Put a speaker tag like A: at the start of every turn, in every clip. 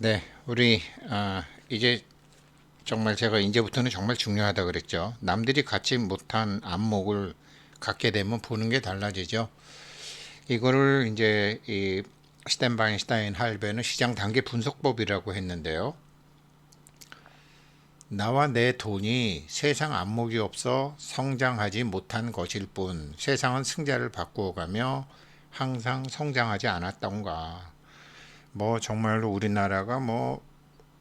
A: 네, 우리 이제 정말 제가 이제부터는 정말 중요하다 그랬죠. 남들이 갖지 못한 안목을 갖게 되면 보는 게 달라지죠. 이거를 이제 이 스탠바인슈타인 할배는 시장 단계 분석법이라고 했는데요. 나와 내 돈이 세상 안목이 없어 성장하지 못한 것일 뿐 세상은 승자를 바꾸어가며 항상 성장하지 않았던가. 뭐 정말로 우리나라가 뭐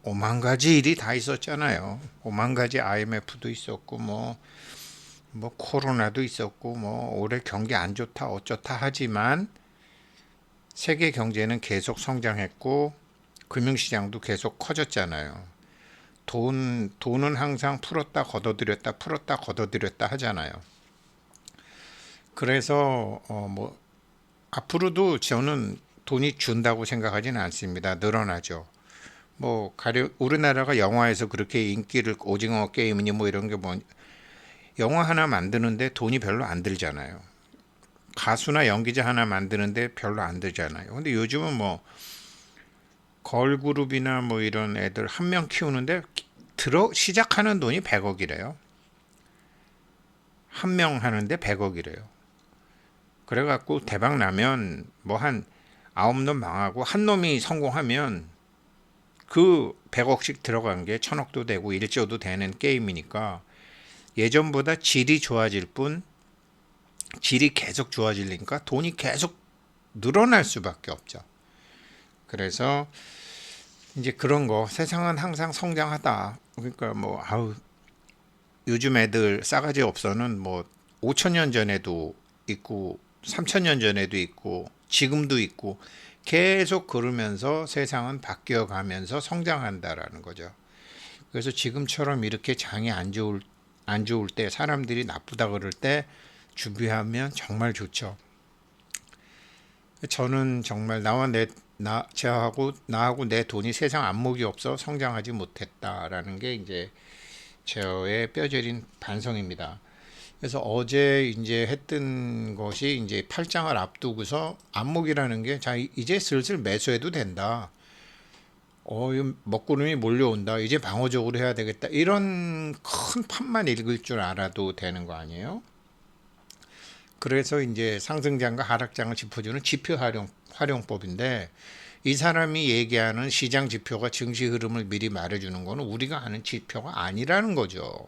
A: 오만 가지 일이 다 있었잖아요. 오만 가지 IMF도 있었고 뭐 코로나도 있었고 뭐 올해 경기 안 좋다 어쩌다 하지만 세계 경제는 계속 성장했고 금융시장도 계속 커졌잖아요. 돈은 항상 풀었다 걷어들였다 풀었다 걷어들였다 하잖아요. 그래서 뭐 앞으로도 저는 돈이 준다고 생각하지는 않습니다. 늘어나죠. 뭐 가령 우리나라가 영화에서 그렇게 인기를 오징어 게임이니 뭐 이런 게 뭐 영화 하나 만드는데 돈이 별로 안 들잖아요. 가수나 연기자 하나 만드는데 별로 안 들잖아요. 근데 요즘은 뭐 걸그룹이나 뭐 이런 애들 한 명 키우는데 들어 시작하는 돈이 100억이래요. 한 명 하는데 100억이래요. 그래갖고 대박 나면 뭐 한 9놈 망하고 한 놈이 성공하면 그 100억씩 들어간 게 1000억도 되고 1조도 되는 게임이니까 예전보다 질이 좋아질 뿐 질이 계속 좋아지니까 돈이 계속 늘어날 수밖에 없죠. 그래서 이제 그런 거 세상은 항상 성장하다. 그러니까 뭐 아우 요즘 애들 싸가지 없어는 뭐 5천 년 전에도 있고 3천 년 전에도 있고 지금도 있고 계속 그러면서 세상은 바뀌어 가면서 성장한다라는 거죠. 그래서 지금처럼 이렇게 장이 안 좋을 때 사람들이 나쁘다 그럴 때 준비하면 정말 좋죠. 저는 정말 나하고 내 돈이 세상 안목이 없어 성장하지 못했다라는 게 이제 저의 뼈저린 반성입니다. 그래서 어제 이제 했던 것이 이제 팔장을 앞두고서 안목이라는 게 자 이제 슬슬 매수해도 된다. 이 먹구름이 몰려온다. 이제 방어적으로 해야 되겠다. 이런 큰 판만 읽을 줄 알아도 되는 거 아니에요? 그래서 이제 상승장과 하락장을 짚어주는 활용법인데 이 사람이 얘기하는 시장 지표가 증시 흐름을 미리 말해주는 거는 우리가 아는 지표가 아니라는 거죠.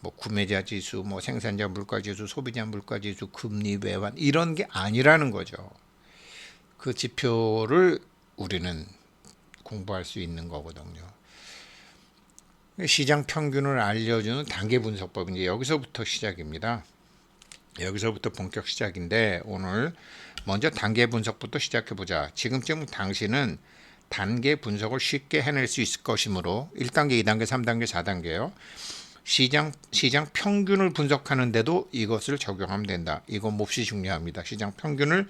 A: 뭐 구매자 지수, 뭐 생산자 물가 지수, 소비자 물가 지수, 금리 외환 이런 게 아니라는 거죠. 그 지표를 우리는 공부할 수 있는 거거든요. 시장 평균을 알려주는 단계 분석법 이제 여기서부터 시작입니다. 여기서부터 본격 시작인데 오늘 먼저 단계 분석부터 시작해 보자. 지금쯤 당신은 단계 분석을 쉽게 해낼 수 있을 것이므로 1단계, 2단계, 3단계, 4단계요. 시장 평균을 분석하는데도 이것을 적용하면 된다. 이건 몹시 중요합니다. 시장 평균을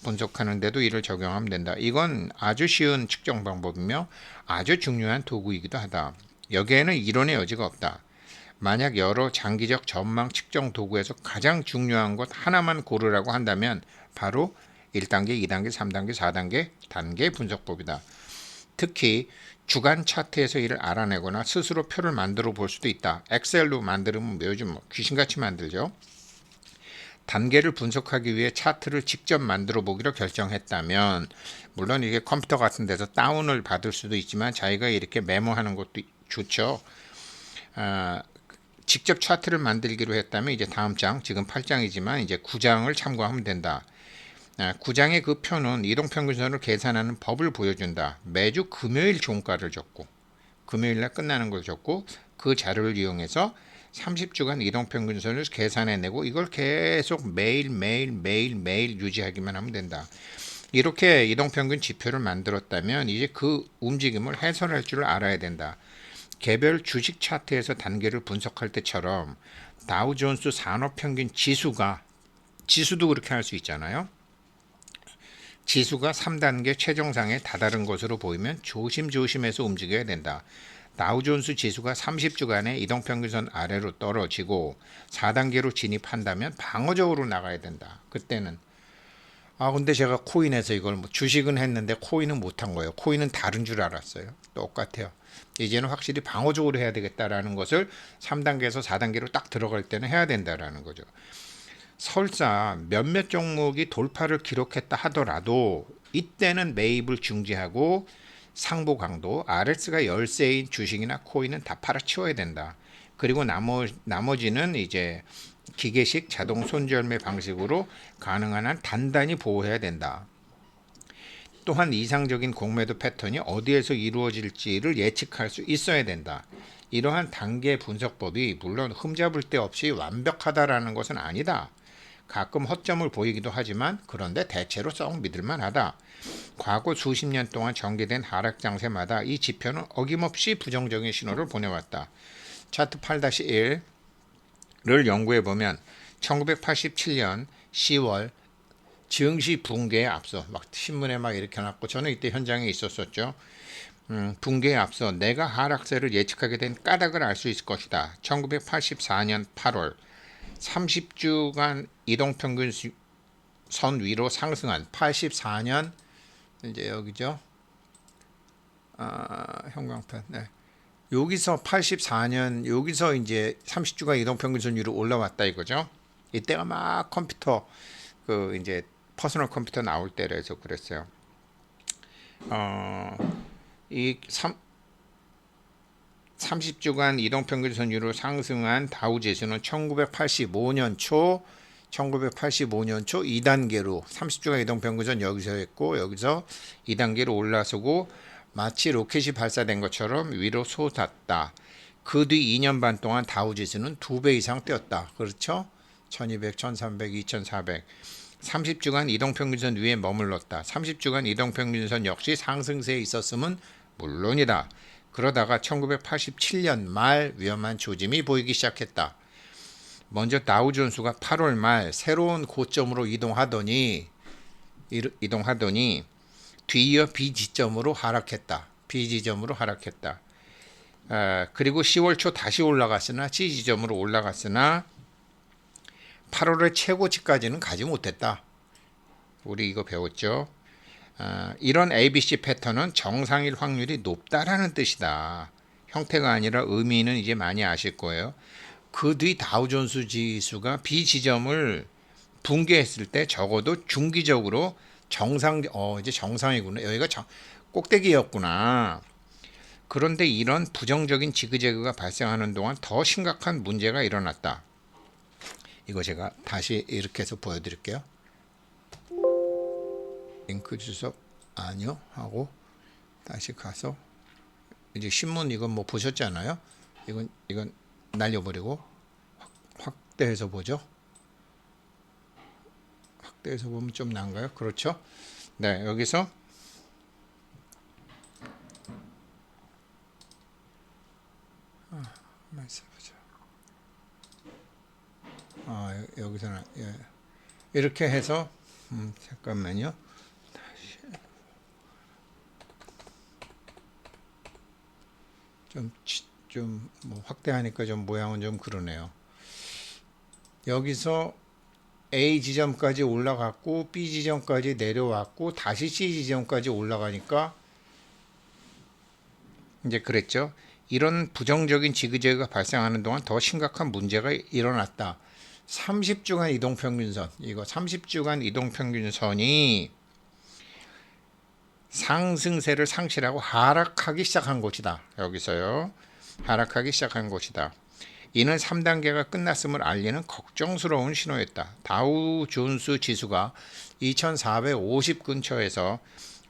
A: 분석하는데도 이를 적용하면 된다. 이건 아주 쉬운 측정 방법이며 아주 중요한 도구이기도 하다. 여기에는 이론의 여지가 없다. 만약 여러 장기적 전망 측정 도구에서 가장 중요한 것 하나만 고르라고 한다면 바로 1단계, 2단계, 3단계, 4단계 단계 분석법이다. 특히 주간 차트에서 이를 알아내거나 스스로 표를 만들어 볼 수도 있다. 엑셀로 만들면 요즘 뭐 귀신같이 만들죠. 단계를 분석하기 위해 차트를 직접 만들어 보기로 결정했다면 물론 이게 컴퓨터 같은 데서 다운을 받을 수도 있지만 자기가 이렇게 메모하는 것도 좋죠. 직접 차트를 만들기로 했다면 이제 다음 장 지금 8장이지만 이제 9장을 참고하면 된다. 9장의 그 표는 이동평균선을 계산하는 법을 보여준다. 매주 금요일 종가를 적고 금요일날 끝나는 걸 적고 그 자료를 이용해서 30주간 이동평균선을 계산해내고 이걸 계속 매일 유지하기만 하면 된다. 이렇게 이동평균 지표를 만들었다면 이제 그 움직임을 해설할 줄 알아야 된다. 개별 주식 차트에서 단계를 분석할 때처럼 다우존스 산업평균 지수도 그렇게 할 수 있잖아요. 지수가 3단계 최정상에 다다른 것으로 보이면 조심조심해서 움직여야 된다. 다우존스 지수가 30주간의 이동평균선 아래로 떨어지고 4단계로 진입한다면 방어적으로 나가야 된다. 그때는 아, 근데 제가 코인에서 이걸 뭐 주식은 했는데 코인은 못한 거예요. 코인은 다른 줄 알았어요. 똑같아요. 이제는 확실히 방어적으로 해야 되겠다라는 것을 3단계에서 4단계로 딱 들어갈 때는 해야 된다라는 거죠. 설사 몇몇 종목이 돌파를 기록했다 하더라도 이때는 매입을 중지하고 상보 강도 RS가 열세인 주식이나 코인은 다 팔아치워야 된다. 그리고 나머지는 이제 기계식 자동 손절매 방식으로 가능한 한 단단히 보호해야 된다. 또한 이상적인 공매도 패턴이 어디에서 이루어질지를 예측할 수 있어야 된다. 이러한 단계 분석법이 물론 흠잡을 데 없이 완벽하다라는 것은 아니다. 가끔 허점을 보이기도 하지만 그런데 대체로 썩 믿을만하다. 과거 수십 년 동안 전개된 하락 장세마다 이 지표는 어김없이 부정적인 신호를 보내왔다. 차트 8-1를 연구해보면 1987년 10월 증시 붕괴에 앞서 막 신문에 막 이렇게 놨고 저는 이때 현장에 있었었죠. 붕괴에 앞서 내가 하락세를 예측하게 된 까닭을 알 수 있을 것이다. 1984년 8월 30주간 이동평균 선 위로 상승한 84년 이제 여기죠. 형광펜. 네. 여기서 84년 여기서 이제 30주간 이동평균선 위로 올라왔다 이거죠. 이때가 막 컴퓨터 그 이제 퍼스널 컴퓨터 나올 때라서 그랬어요. 이 30주간 이동평균선 위로 상승한 다우지수는 1985년 초 2단계로 30주간 이동평균선 여기서 했고 여기서 2단계로 올라서고 마치 로켓이 발사된 것처럼 위로 솟았다. 그 뒤 2년 반 동안 다우지수는 2배 이상 뛰었다. 그렇죠? 1200, 1300, 2400 30주간 이동평균선 위에 머물렀다. 30주간 이동평균선 역시 상승세에 있었음은 물론이다. 그러다가 1987년 말 위험한 조짐이 보이기 시작했다. 먼저 다우존스가 8월 말 새로운 고점으로 이동하더니 뒤이어 B지점으로 하락했다. 그리고 10월 초 다시 올라갔으나 C지점으로 올라갔으나 8월의 최고치까지는 가지 못했다. 우리 이거 배웠죠. 이런 ABC 패턴은 정상일 확률이 높다라는 뜻이다. 형태가 아니라 의미는 이제 많이 아실 거예요. 그 뒤 다우존스 지수가 B지점을 붕괴했을 때 적어도 중기적으로 이제 정상이구나. 여기가 꼭대기였구나. 그런데 이런 부정적인 지그재그가 발생하는 동안 더 심각한 문제가 일어났다. 이거 제가 다시 이렇게 해서 보여드릴게요. 링크 주소 아니요 하고 다시 가서 이제 신문 이건 뭐 보셨잖아요. 이건 날려버리고 확대해서 보죠. 확대해서 보면 좀 나은가요? 그렇죠? 네, 여기서 여기서는 이렇게 해서 잠깐만요. 좀 뭐 확대하니까 좀 모양은 좀 그러네요. 여기서 A 지점까지 올라갔고 B 지점까지 내려왔고 다시 C 지점까지 올라가니까 이제 그랬죠. 이런 부정적인 지그재그가 발생하는 동안 더 심각한 문제가 일어났다. 30주간 이동평균선, 이거 30주간 이동평균선이 상승세를 상실하고 하락하기 시작한 곳이다. 여기서요. 하락하기 시작한 곳이다. 이는 3단계가 끝났음을 알리는 걱정스러운 신호였다. 다우존스 지수가 2450 근처에서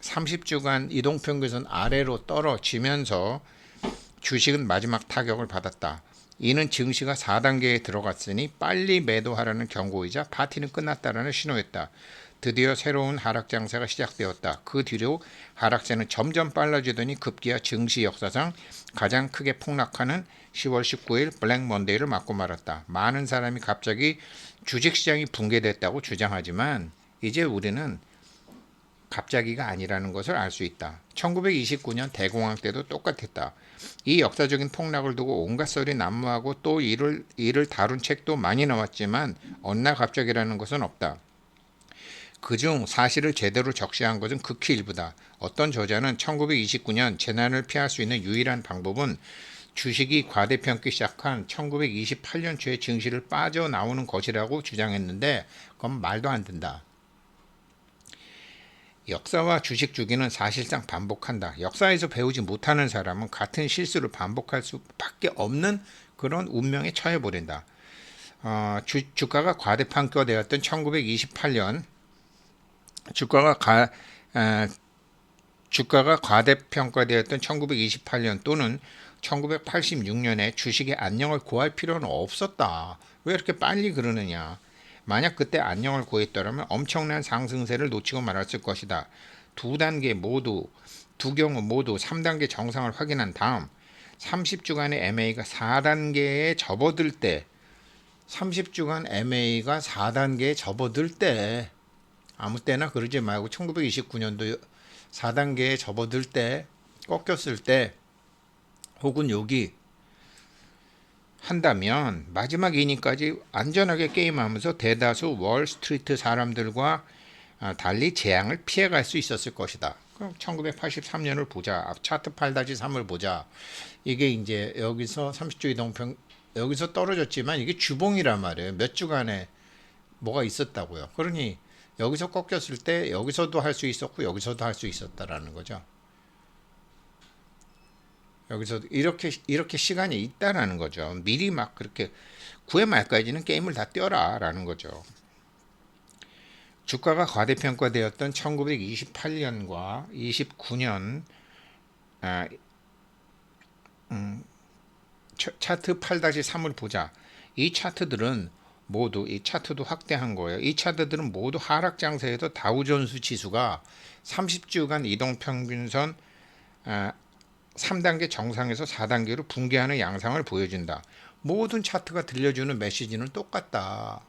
A: 30주간 이동평균선 아래로 떨어지면서 주식은 마지막 타격을 받았다. 이는 증시가 4단계에 들어갔으니 빨리 매도하라는 경고이자 파티는 끝났다라는 신호였다. 드디어 새로운 하락 장세가 시작되었다. 그 뒤로 하락세는 점점 빨라지더니 급기야 증시 역사상 가장 크게 폭락하는 10월 19일 블랙 먼데이를 맞고 말았다. 많은 사람이 갑자기 주식시장이 붕괴됐다고 주장하지만 이제 우리는 갑자기가 아니라는 것을 알 수 있다. 1929년 대공황 때도 똑같았다. 이 역사적인 폭락을 두고 온갖 썰이 난무하고 또 이를 다룬 책도 많이 나왔지만 어느 날 갑자기라는 것은 없다. 그중 사실을 제대로 적시한 것은 극히 일부다. 어떤 저자는 1929년 재난을 피할 수 있는 유일한 방법은 주식이 과대평기 시작한 1928년 초에 증시를 빠져나오는 것이라고 주장했는데 그건 말도 안 된다. 역사와 주식 주기는 사실상 반복한다. 역사에서 배우지 못하는 사람은 같은 실수를 반복할 수밖에 없는 그런 운명에 처해버린다. 주가가 과대평가되었던 1928년 주가가 과대평가되었던 1928년 또는 1986년에 주식의 안녕을 구할 필요는 없었다. 왜 이렇게 빨리 그러느냐. 만약 그때 안녕을 구했더라면 엄청난 상승세를 놓치고 말았을 것이다. 두 경우 모두 3단계 정상을 확인한 다음 30주간의 MA가 4단계에 접어들 때 30주간 MA가 4단계에 접어들 때 아무 때나 그러지 말고 1929년도 4단계에 접어들 때 꺾였을 때 혹은 여기 한다면 마지막 이닝까지 안전하게 게임하면서 대다수 월스트리트 사람들과 달리 재앙을 피해갈 수 있었을 것이다. 그럼 1983년을 보자. 차트 8-3을 보자. 이게 이제 여기서 30주 이동평 여기서 떨어졌지만 이게 주봉이란 말이에요. 몇 주간에 뭐가 있었다고요. 그러니 여기서 꺾였을 때 여기서도 할 수 있었고 여기서도 할 수 있었다라는 거죠. 여기서 이렇게 시간이 있다라는 거죠. 미리 막 그렇게 9회 말까지는 게임을 다 뛰어라라는 거죠. 주가가 과대평가되었던 1928년과 29년 차트 8-3을 보자. 이 차트들은 모두 이 차트도 확대한 거예요. 이 차트들은 모두 하락 장세에서 다우존스 지수가 30주간 이동평균선 3단계 정상에서 4단계로 붕괴하는 양상을 보여준다. 모든 차트가 들려주는 메시지는 똑같다.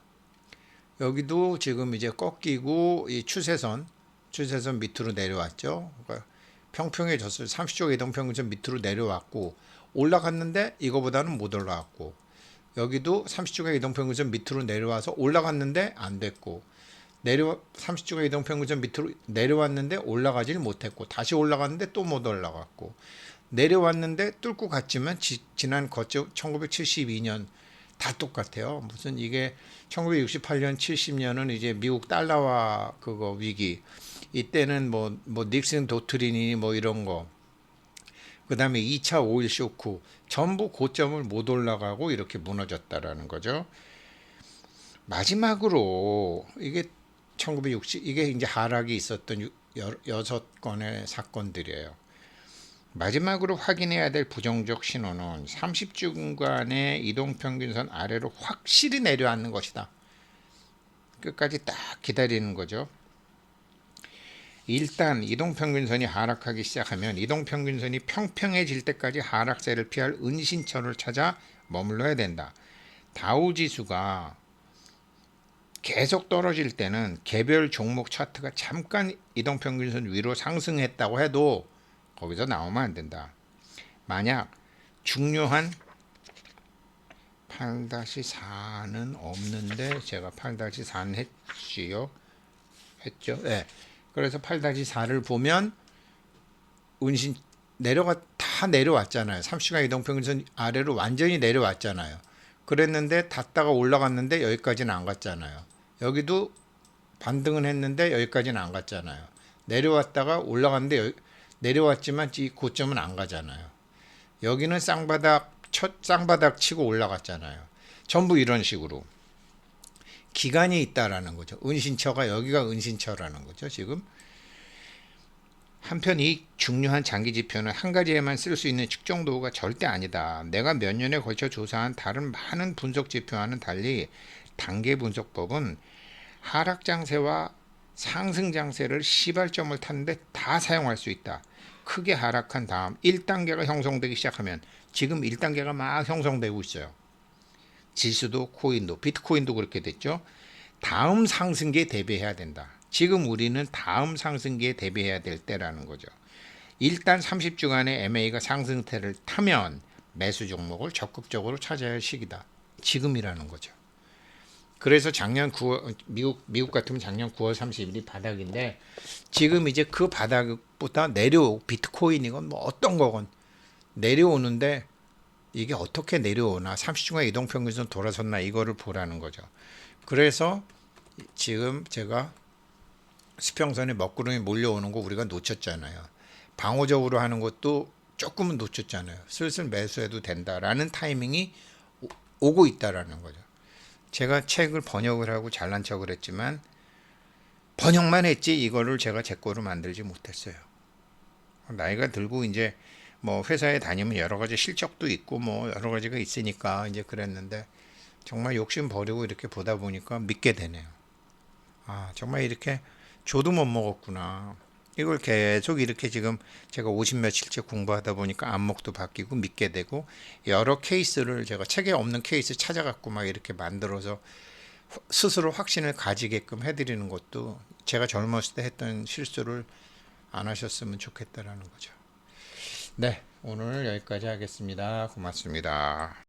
A: 여기도 지금 이제 꺾이고 이 추세선 밑으로 내려왔죠. 그러니까 평평해졌어요. 30주 이동평균선 밑으로 내려왔고 올라갔는데 이거보다는 못 올라왔고 여기도 30주간 이동평균선 밑으로 내려와서 올라갔는데 안 됐고 30주간 이동평균선 밑으로 내려왔는데 올라가질 못했고 다시 올라갔는데 또 못 올라갔고 내려왔는데 뚫고 갔지만 지난 거쳐 1972년 다 똑같아요. 무슨 이게 1968년 70년은 이제 미국 달러화 그거 위기 이때는 뭐 닉슨 도트린이 뭐 이런 거 그 다음에 2차 오일 쇼크 전부 고점을 못 올라가고 이렇게 무너졌다라는 거죠. 마지막으로 이게 1960 이게 이제 하락이 있었던 6건의 사건들이에요. 마지막으로 확인해야 될 부정적 신호는 30주간의 이동평균선 아래로 확실히 내려앉는 것이다. 끝까지 딱 기다리는 거죠. 일단 이동평균선이 하락하기 시작하면 이동평균선이 평평해질 때까지 하락세를 피할 은신처를 찾아 머물러야 된다. 다우지수가 계속 떨어질 때는 개별 종목 차트가 잠깐 이동평균선 위로 상승했다고 해도 거기서 나오면 안 된다. 만약 중요한 8-4는 없는데 제가 8-4는 했죠. 네. 그래서 8-4를 보면 운신 다 내려왔잖아요. 30주간 이동평균선 아래로 완전히 내려왔잖아요. 그랬는데 닿다가 올라갔는데 여기까지는 안 갔잖아요. 여기도 반등은 했는데 여기까지는 안 갔잖아요. 내려왔다가 올라갔는데 내려왔지만 이 고점은 안 가잖아요. 여기는 쌍바닥 치고 올라갔잖아요. 전부 이런 식으로 기간이 있다라는 거죠. 은신처가 여기가 은신처라는 거죠. 지금 한편 이 중요한 장기 지표는 한 가지에만 쓸 수 있는 측정 도구가 절대 아니다. 내가 몇 년에 걸쳐 조사한 다른 많은 분석 지표와는 달리 단계 분석법은 하락 장세와 상승 장세를 시발점을 탔는데 다 사용할 수 있다. 크게 하락한 다음 1단계가 형성되기 시작하면 지금 1단계가 막 형성되고 있어요. 지수도 코인도 비트코인도 그렇게 됐죠. 다음 상승기에 대비해야 된다. 지금 우리는 다음 상승기에 대비해야 될 때라는 거죠. 일단 30주간의 MA가 상승세를 타면 매수 종목을 적극적으로 찾아야 할 시기다. 지금이라는 거죠. 그래서 작년 9월 미국 같으면 작년 9월 30일이 바닥인데 지금 이제 그 바닥보다 비트코인이건 뭐 어떤 거건 내려오는데 이게 어떻게 내려오나 30주간 이동평균선 돌아섰나 이거를 보라는 거죠. 그래서 지금 제가 수평선에 먹구름이 몰려오는 거 우리가 놓쳤잖아요. 방어적으로 하는 것도 조금은 놓쳤잖아요. 슬슬 매수해도 된다라는 타이밍이 오고 있다라는 거죠. 제가 책을 번역을 하고 잘난 척을 했지만 번역만 했지 이거를 제가 제 거로 만들지 못했어요. 나이가 들고 이제 뭐 회사에 다니면 여러 가지 실적도 있고 뭐 여러 가지가 있으니까 이제 그랬는데 정말 욕심 버리고 이렇게 보다 보니까 믿게 되네요. 아, 정말 이렇게 줘도 못 먹었구나. 이걸 계속 이렇게 지금 제가 50 며칠째 공부하다 보니까 안목도 바뀌고 믿게 되고 여러 케이스를 제가 책에 없는 케이스 찾아갖고 막 이렇게 만들어서 스스로 확신을 가지게끔 해드리는 것도 제가 젊었을 때 했던 실수를 안 하셨으면 좋겠다라는 거죠. 네, 오늘 여기까지 하겠습니다. 고맙습니다.